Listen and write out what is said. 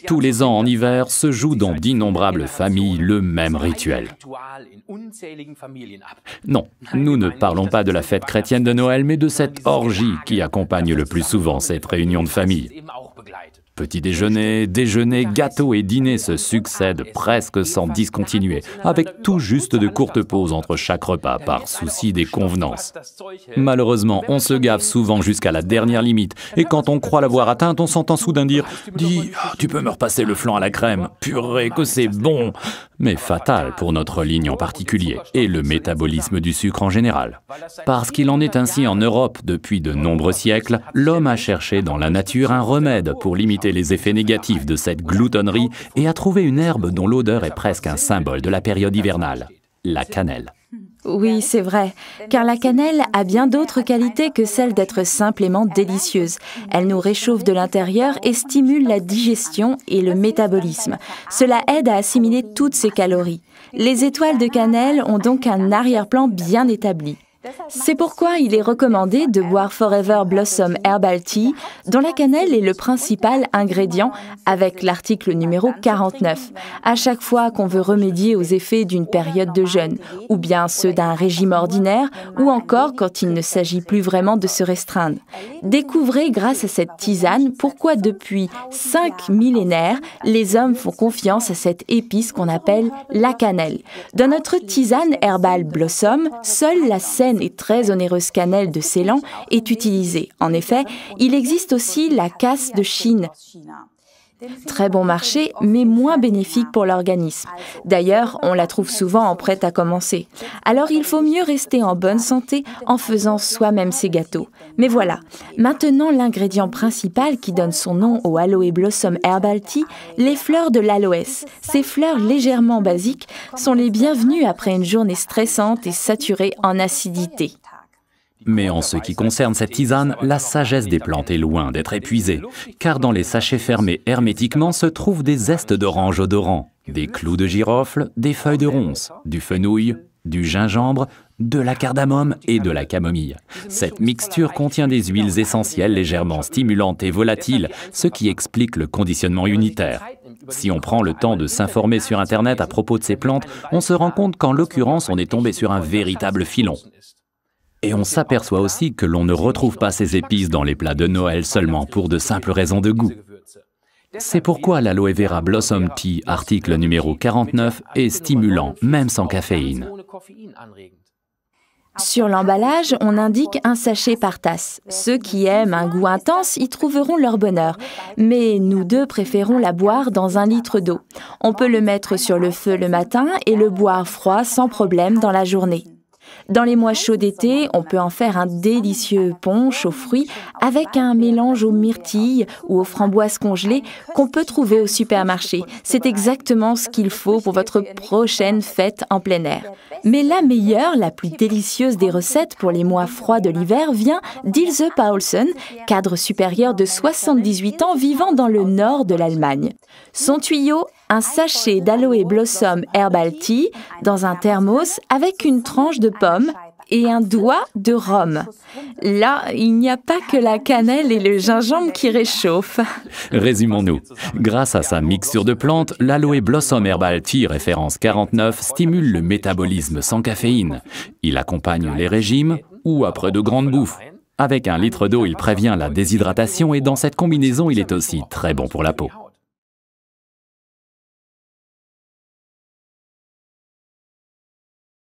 Tous les ans en hiver se joue dans d'innombrables familles le même rituel. Non, nous ne parlons pas de la fête chrétienne de Noël, mais de cette orgie qui accompagne le plus souvent cette réunion de famille. Petit déjeuner, déjeuner, gâteaux et dîners se succèdent presque sans discontinuer, avec tout juste de courtes pauses entre chaque repas par souci des convenances. Malheureusement, on se gave souvent jusqu'à la dernière limite, et quand on croit l'avoir atteinte, on s'entend soudain dire « Dis, tu peux me repasser le flan à la crème, purée que c'est bon !» Mais fatal pour notre ligne en particulier, et le métabolisme du sucre en général. Parce qu'il en est ainsi en Europe depuis de nombreux siècles, l'homme a cherché dans la nature un remède pour limiter les effets négatifs de cette gloutonnerie et a trouvé une herbe dont l'odeur est presque un symbole de la période hivernale, la cannelle. Oui, c'est vrai, car la cannelle a bien d'autres qualités que celle d'être simplement délicieuse. Elle nous réchauffe de l'intérieur et stimule la digestion et le métabolisme. Cela aide à assimiler toutes ces calories. Les étoiles de cannelle ont donc un arrière-plan bien établi. C'est pourquoi il est recommandé de boire Forever Blossom Herbal Tea, dont la cannelle est le principal ingrédient, avec l'article numéro 49. À chaque fois qu'on veut remédier aux effets d'une période de jeûne, ou bien ceux d'un régime ordinaire, ou encore quand il ne s'agit plus vraiment de se restreindre. Découvrez grâce à cette tisane pourquoi depuis 5 millénaires, les hommes font confiance à cette épice qu'on appelle la cannelle. Dans notre tisane Herbal Blossom, seule la saine et très onéreuse cannelle de Ceylan est utilisée. En effet, il existe aussi la casse de Chine. Très bon marché, mais moins bénéfique pour l'organisme. D'ailleurs, on la trouve souvent en prêt à commencer. Alors il faut mieux rester en bonne santé en faisant soi-même ses gâteaux. Mais voilà, maintenant l'ingrédient principal qui donne son nom au Aloe Blossom Herbal Tea, les fleurs de l'aloès. Ces fleurs légèrement basiques sont les bienvenues après une journée stressante et saturée en acidité. Mais en ce qui concerne cette tisane, la sagesse des plantes est loin d'être épuisée, car dans les sachets fermés hermétiquement se trouvent des zestes d'orange odorants, des clous de girofle, des feuilles de ronces, du fenouil, du gingembre, de la cardamome et de la camomille. Cette mixture contient des huiles essentielles légèrement stimulantes et volatiles, ce qui explique le conditionnement unitaire. Si on prend le temps de s'informer sur Internet à propos de ces plantes, on se rend compte qu'en l'occurrence, on est tombé sur un véritable filon. Et on s'aperçoit aussi que l'on ne retrouve pas ces épices dans les plats de Noël seulement pour de simples raisons de goût. C'est pourquoi l'Aloe Vera Blossom Tea, article numéro 49, est stimulant, même sans caféine. Sur l'emballage, on indique un sachet par tasse. Ceux qui aiment un goût intense y trouveront leur bonheur. Mais nous deux préférons la boire dans 1 litre d'eau. On peut le mettre sur le feu le matin et le boire froid sans problème dans la journée. Dans les mois chauds d'été, on peut en faire un délicieux punch aux fruits avec un mélange aux myrtilles ou aux framboises congelées qu'on peut trouver au supermarché. C'est exactement ce qu'il faut pour votre prochaine fête en plein air. Mais la meilleure, la plus délicieuse des recettes pour les mois froids de l'hiver vient d'Ilse Paulsen, cadre supérieur de 78 ans vivant dans le nord de l'Allemagne. Son tuyau, un sachet d'Aloe Blossom Herbal Tea dans un thermos avec une tranche de pomme et un doigt de rhum. Là, il n'y a pas que la cannelle et le gingembre qui réchauffent. Résumons-nous. Grâce à sa mixture de plantes, l'Aloe Blossom Herbal Tea référence 49 stimule le métabolisme sans caféine. Il accompagne les régimes ou après de grandes bouffes. Avec 1 litre d'eau, il prévient la déshydratation et dans cette combinaison, il est aussi très bon pour la peau.